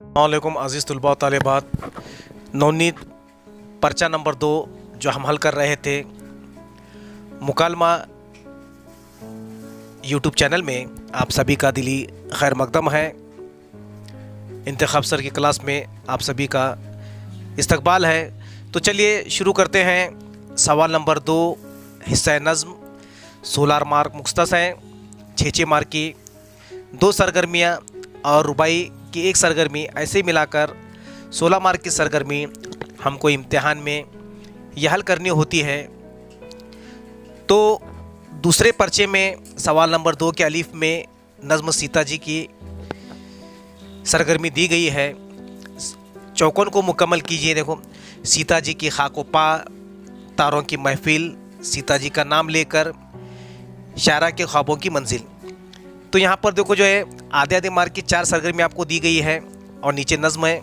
अस्सलामुअलैकुम अज़ीज़ तुलबा व तालिबात। नवनीत पर्चा नंबर 2 जो हम हल कर रहे थे मुकालमा यूट्यूब चैनल में, आप सभी का दिली खैर मकदम है। इंतखाब सर की क्लास में आप सभी का इस्तकबाल है। तो चलिए शुरू करते हैं। सवाल नंबर 2 हिस्सा नज़्म 16 मार्क मुख्तस हैं, 6 मार्क की 2 सरगर्मियाँ और रुबाई की 1 सरगर्मी, ऐसे मिलाकर 16 मार्क की सरगर्मी हमको इम्तिहान में यह हल करनी होती है। तो दूसरे पर्चे में सवाल नंबर 2 के अलीफ में नज़्म सीता जी की सरगर्मी दी गई है। चौकों को मुकम्मल कीजिए। देखो, सीता जी की खाको पा, तारों की महफिल, सीता जी का नाम लेकर, शायरा के ख्वाबों की मंजिल। तो यहाँ पर देखो जो है आधे आधे मार्क की 4 सरगर्मी आपको दी गई है और नीचे नज़्म है।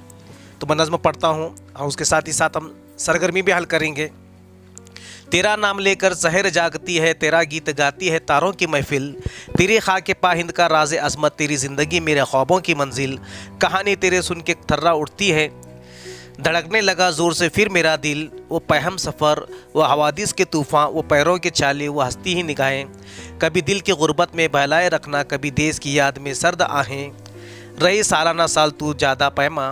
तो मैं नज़्म पढ़ता हूँ और उसके साथ ही साथ हम सरगर्मी भी हल करेंगे। तेरा नाम लेकर सहर जागती है, तेरा गीत गाती है तारों की महफिल, तेरी खाके पा हिंद का राज अज़मत, तेरी ज़िंदगी मेरे ख्वाबों की मंजिल, कहानी तेरे सुन के थर्रा उठती है, धड़कने लगा ज़ोर से फिर मेरा दिल, वो पहम सफ़र, वो हवादिस के तूफ़ान, वो पैरों के चाले, वो हंसती ही निगाहें, कभी दिल की गुर्बत में बहलाए रखना, कभी देश की याद में सर्द आहें, रही सालाना साल तू ज़्यादा पैमा,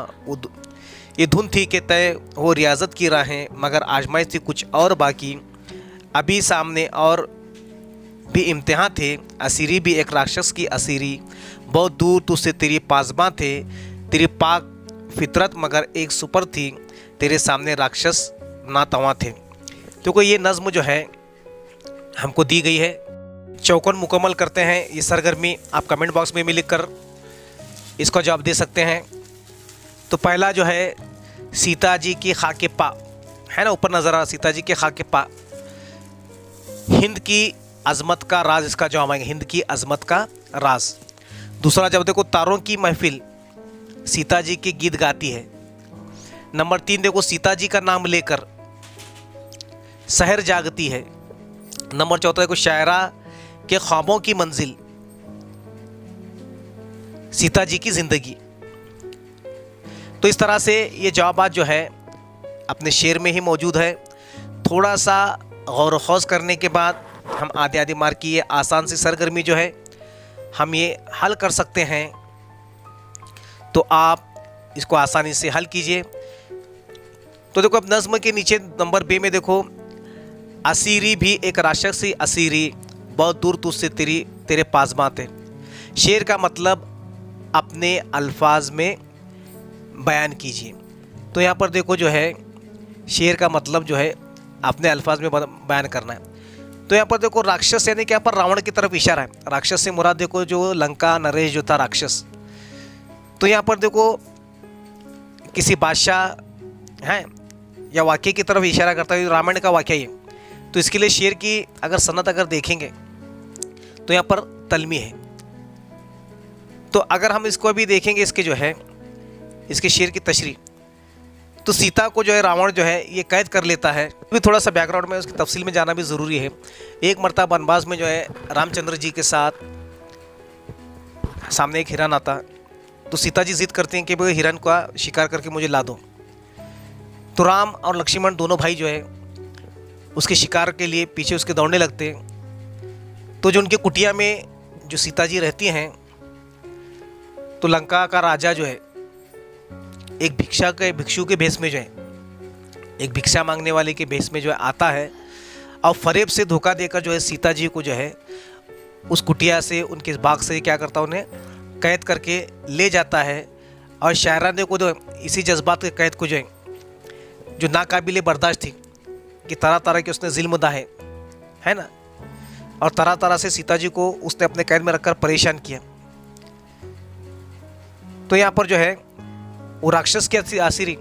ये धुन थी कि तय हो रियाजत की राहें, मगर आजमाइश थी कुछ और बाकी, अभी सामने और भी इम्तिहान थे, असीरी भी एक राक्षस की असीरी, बहुत दूर तुझसे तेरी पासबां थे, तेरी पाक फितरत मगर एक सुपर थी, तेरे सामने राक्षस ना तवां थे। तो कोई ये नज़्म जो है हमको दी गई है। चौकों मुकम्मल करते हैं। ये सरगर्मी आप कमेंट बॉक्स में भी लिख कर इसका जवाब दे सकते हैं। तो पहला जो है सीता जी की खाके पा है ना, ऊपर नज़र आ सीता जी के खाके पा, हिंद की अज़मत का राज, इसका जवाब आएगा हिंद की अज़मत का राज। दूसरा जब देखो तारों की महफिल, सीता जी के गीत गाती है। नंबर 3 देखो सीता जी का नाम लेकर सहर जागती है। नंबर 4 देखो शायरा के ख्वाबों की मंजिल, सीता जी की जिंदगी। तो इस तरह से ये जवाब जो है अपने शेर में ही मौजूद है। थोड़ा सा गौर व खौज करने के बाद हम आधे आधे मार्क की ये आसान सी सरगर्मी जो है हम ये हल कर सकते हैं। तो आप इसको आसानी से हल कीजिए। तो देखो अब नज़्म के नीचे नंबर बे में देखो, असीरी भी एक राक्षसी असीरी, बहुत दूर तुझसे तेरे पासबां थे। शेर का मतलब अपने अल्फाज में बयान कीजिए। तो यहाँ पर देखो जो है शेर का मतलब जो है अपने अल्फाज में बयान करना है। तो यहाँ पर देखो राक्षस यानी कि यहाँ पर रावण की तरफ इशारा है। राक्षस से मुराद देखो जो लंका नरेश जो था राक्षस। तो यहाँ पर देखो किसी बादशाह हैं या वाक़े की तरफ इशारा करता है, रामायण का वाक़या ये। तो इसके लिए शेर की अगर सनद अगर देखेंगे तो यहाँ पर तलमी है। तो अगर हम इसको अभी देखेंगे इसके जो है इसके शेर की तशरीह, तो सीता को जो है रावण जो है ये कैद कर लेता है। अभी थोड़ा सा बैकग्राउंड में उसकी तफसील में जाना भी ज़रूरी है। एक मरतबा वनवास में जो है रामचंद्र जी के साथ सामने एक हिरन आता, तो सीता जी जिद करते हैं कि भाई हिरन का शिकार करके मुझे ला दो। तो राम और लक्ष्मण दोनों भाई जो है उसके शिकार के लिए पीछे उसके दौड़ने लगते हैं। तो जो उनके कुटिया में जो सीता जी रहती हैं, तो लंका का राजा जो है एक भिक्षु के भेष में जो है एक भिक्षा मांगने वाले के भेष में जो है आता है और फरेब से धोखा देकर जो है सीता जी को जो है उस कुटिया से उनके बाग से क्या करता उन्हें कैद करके ले जाता है। और शायरा ने को जो इसी जज्बात के कैद को जो है जो नाकाबिले बर्दाश्त थी कि तरह तरह के उसने ज़ुल्म उठाए है ना, और तरह तरह से सीता जी को उसने अपने कैद में रखकर परेशान किया। तो यहाँ पर जो है वो राक्षस की आसिरी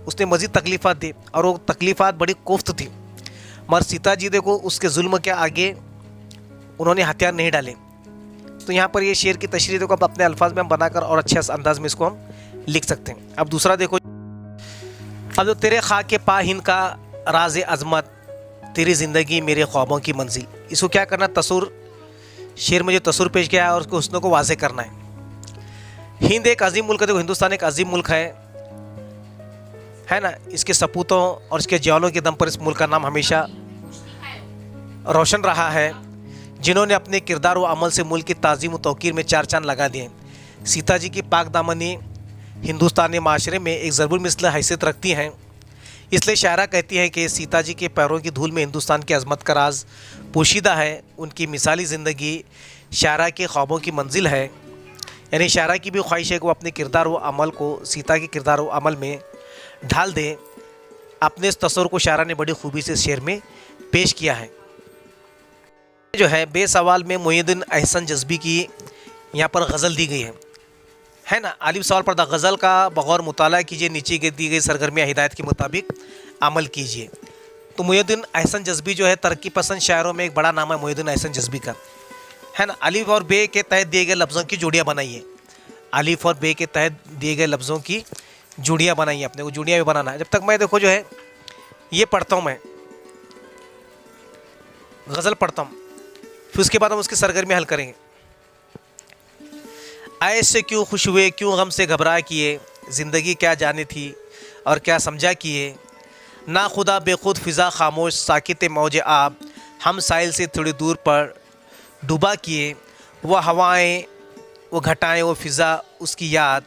उसने मज़ीद तकलीफ़ात दी और वो तकलीफ़ात बड़ी कोफ्त थी, मगर सीता जी देखो उसके जुल्म के आगे उन्होंने हथियार नहीं डाले। तो यहाँ पर ये शेर की तशरीह देखो अपने अल्फाज में हम बनाकर और अच्छे अंदाज में इसको हम लिख सकते हैं। अब दूसरा देखो, अब जो तेरे खाके पा हिंद का राज अज़मत, तेरी ज़िंदगी मेरे ख्वाबों की मंजिल, इसको क्या करना, तसुर शेर में जो तसुर पेश किया है और उसको हुस्न को वाज़े करना है। हिंद एक अजीम मुल्क है, देखो हिंदुस्तान एक अजीम मुल्क है ना। इसके सपूतों और इसके जवानों के दम पर इस मुल्क का नाम हमेशा रोशन रहा है, जिन्होंने अपने किरदार व अमल से मुल्क की ताज़ीम व तौकीर में चार चांद लगा दिए। सीता जी की पाक दामनी हिंदुस्तानी माशरे में एक ज़रूर मिसल हैसियत रखती हैं। इसलिए शायरा कहती हैं कि सीता जी के पैरों की धूल में हिंदुस्तान की अज़मत का राज पोशीदा है। उनकी मिसाली ज़िंदगी शायरा के ख्वाबों की मंजिल है। यानी शायरा की भी ख्वाहिश है कि वो अपने किरदार व अमल को सीता के किरदार व अमल में ढाल दें। अपने इस तस्वर को शायरा ने बड़ी खूबी से शेर में पेश किया है। जो है बेसवाल में मोहिउद्दीन अहसन जज़्बी की यहाँ पर गज़ल दी गई है ना। आलिफ सवाल पर द गज़ल का बगौर मुताला कीजिए, नीचे के दी गई सरगर्मियाँ हिदायत के मुताबिक अमल कीजिए। तो मोहिउद्दीन अहसन जज़्बी जो है तरक्की पसंद शायरों में एक बड़ा नाम है मोहिउद्दीन अहसन जज़्बी का, है ना। अलिफ और बे के तहत दिए गए लफ्ज़ों की जोड़ियाँ बनाइए। अलिफ और बे के तहत दिए गए लफ्ज़ों की जोड़ियाँ बनाइए, अपने को जोड़ियाँ भी बनाना है। जब तक मैं देखो जो है ये पढ़ता हूँ, मैं गज़ल पढ़ता हूँ, फिर उसके बाद हम उसकी सरगर्मियाँ हल करेंगे। ऐसे क्यों खुश हुए, क्यों गम से घबरा किए, ज़िंदगी क्या जाने थी और क्या समझा किए। ना खुदा बेखुद फ़िज़ा खामोश, साकित मौज आब, हम साहिल से थोड़ी दूर पर डूबा किए। वह हवाएं, वो घटाएं, वो फ़िज़ा उसकी याद,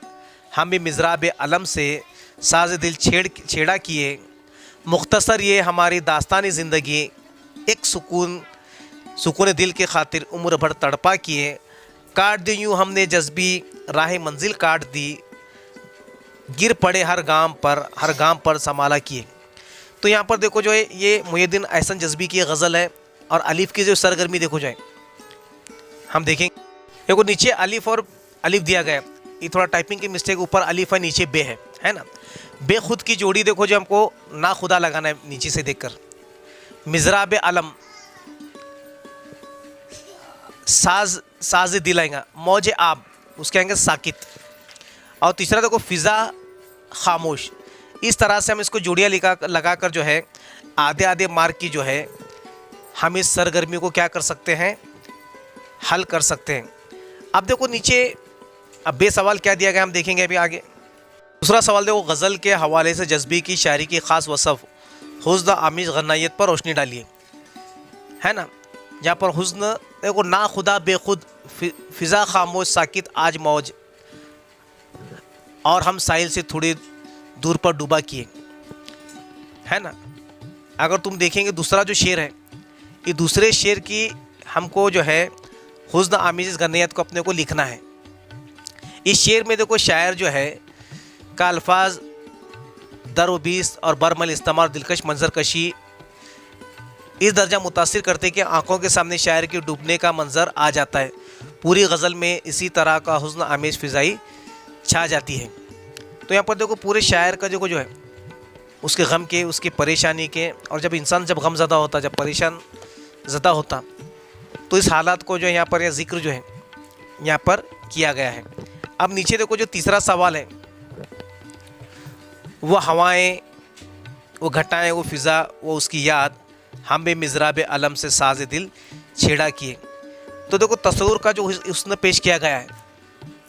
हम भी मिज़राब अलम से साज़ दिल छेड़ा किए। मुख्तसर ये हमारी दास्तानी ज़िंदगी, एक सुकून दिल के खातिर उम्र भर तड़पा किए। काट दी यूँ हमने जज्बी राह मंजिल काट दी, गिर पड़े हर गाम पर संभाला किए। तो यहाँ पर देखो जो है ये मोहिउद्दीन अहसन जज़्बी की गज़ल है। और अलिफ की जो सरगर्मी देखो जाए हम देखेंगे। देखो नीचे अलिफ और अलिफ दिया गया, ये थोड़ा टाइपिंग की मिस्टेक, ऊपर अलिफ है नीचे बे है ना। बे खुद की जोड़ी देखो जो हमको ना खुदा लगाना है नीचे से देखकर। मिज़राब अलम, साज दिल आएगा, मौज आब उसके आएंगे साकित, और तीसरा देखो फ़िज़ा खामोश। इस तरह से हम इसको जोड़ियाँ लगाकर जो है आधे आधे मार्क की जो है हम इस सरगर्मी को क्या कर सकते हैं, हल कर सकते हैं। अब देखो नीचे अब बेसवाल क्या दिया गया हम देखेंगे अभी आगे। दूसरा सवाल देखो, गज़ल के हवाले से जज्बी की शायरी की ख़ास वसफ़ हुस्न आमीज़ गन्नायत पर रोशनी डालिए, है ना। जहाँ पर हुस्न देखो, ना खुदा बेखुद फ़िज़ा खामोश साकित आज मौज, और हम साहिल से थोड़ी दूर पर डूबा किए, है ना। अगर तुम देखेंगे दूसरा जो शेर है, ये दूसरे शेर की हमको जो है हुस्न आमीज़ गन्नायत को अपने को लिखना है। इस शेर में देखो शायर जो है का अल्फाज दर व बीस और बरमल इस्तेमाल दिलकश मंजर कशी इस दर्जा मुतासिर करते कि आंखों के सामने शायर के डूबने का मंजर आ जाता है। पूरी गज़ल में इसी तरह का हुस्न आमीज़ फ़िज़ाई छा जाती है। तो यहाँ पर देखो पूरे शायर का देखो जो है उसके गम के, उसकी परेशानी के, और जब इंसान जब गम ज़दा होता, जब परेशान ज़दा होता, तो इस हालात को जो है यहाँ पर यह ज़िक्र जो है यहाँ पर किया गया है। अब नीचे देखो जो तीसरा सवाल है, वो हवाएं, वो घटाएं, वो फ़िज़ा, वो उसकी याद, हम भी मिज़राब अलम से साज़ दिल छेड़ा किए। तो देखो तस्वुर का जो उसने पेश किया गया है,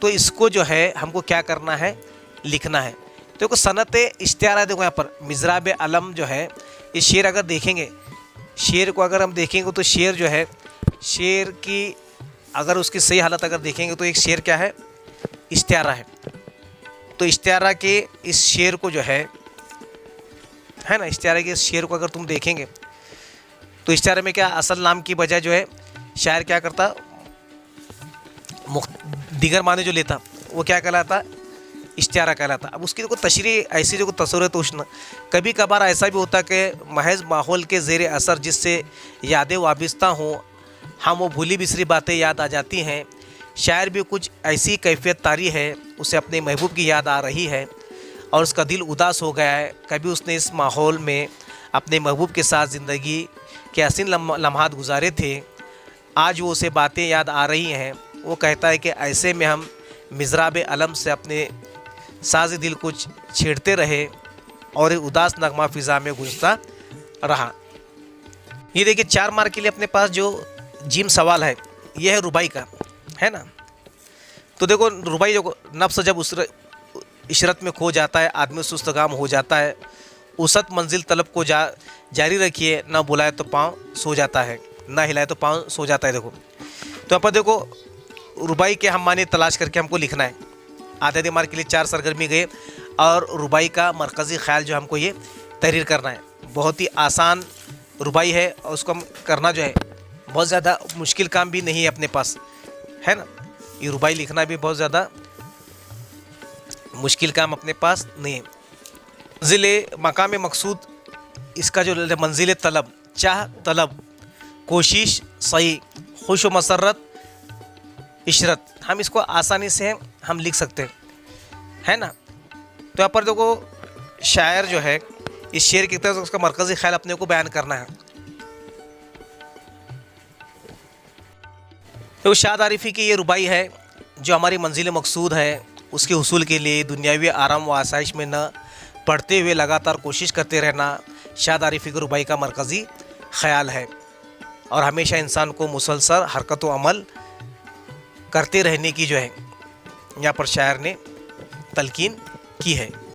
तो इसको जो है हमको क्या करना है, लिखना है। देखो सनत इश्तियार है, देखो यहाँ पर मिज़राब अलम जो है, इस शेर अगर देखेंगे, शेर को अगर हम देखेंगे तो शेर जो है, शेर की अगर उसकी सही हालत अगर देखेंगे तो एक शेर क्या है, इश्तियारा है। तो इश्तियारा के इस शेर को जो है ना, इश्तियारा के इस शेर को अगर तुम देखेंगे तो इश्तियारे में क्या असल नाम की बजाय जो है शायर क्या करता, दीगर माने जो लेता वो क्या कहलाता, इश्तियारा कहलाता। अब उसकी देखो तशरीह ऐसी जो तस्वुर तोशना, कभी कभार ऐसा भी होता कि महज माहौल के ज़ेर असर जिससे यादें वाबिस्ता हों, हम वो भूली बिसरी बातें याद आ जाती हैं। शायर भी कुछ ऐसी कैफियत तारी है, उसे अपने महबूब की याद आ रही है और उसका दिल उदास हो गया है। कभी उसने इस माहौल में अपने महबूब के साथ ज़िंदगी के हसीन लम्हात गुजारे थे, आज वो उसे बातें याद आ रही हैं। वो कहता है कि ऐसे में हम मिज़राब अलम से अपने साज़ दिल को छेड़ते रहे और उदास नगमा फ़िज़ा में गूंजता रहा। ये देखिए 4 मार्क के लिए अपने पास जो जिम सवाल है, यह है रुबाई का, है ना। तो देखो रुबाई जो नफ्स जब उस इशरत में खो जाता है, आदमी सुस्तगाम हो जाता है, उसत मंजिल तलब को जारी रखिए, ना बुलाए तो पाँव सो जाता है, ना हिलाए तो पाँव सो जाता है। देखो तो यहाँ पर देखो रुबाई के हम माने तलाश करके हमको लिखना है। आधे दिमाग के लिए 4 सरगर्मी गए और रुबाई का मरकज़ी ख्याल जो हमको ये तहरीर करना है। बहुत ही आसान रुबाई है और उसको हम करना जो है बहुत ज़्यादा मुश्किल काम भी नहीं है अपने पास, है ना। ये रुबाई लिखना भी बहुत ज़्यादा मुश्किल काम अपने पास नहीं है। मंजिल मकाम मकसूद, इसका जो मंजिल तलब, चाह तलब, कोशिश सही, खुश मसरत, इशरत, हम इसको आसानी से हम लिख सकते हैं, है ना। तो यहाँ पर देखो शायर जो है इस शेर की तरह उसका मरकज़ी ख्याल अपने को बयान करना है। तो शाद आरिफी की ये रुबाई है जो हमारी मंजिल मकसूद है उसके हुसूल के लिए दुनियावी आराम व आसाइश में न पढ़ते हुए लगातार कोशिश करते रहना शाद आरिफी की रुबाई का मरकज़ी ख्याल है। और हमेशा इंसान को मुसलसल हरकत व अमल करते रहने की जो है यहाँ पर शायर ने तलकीन की है।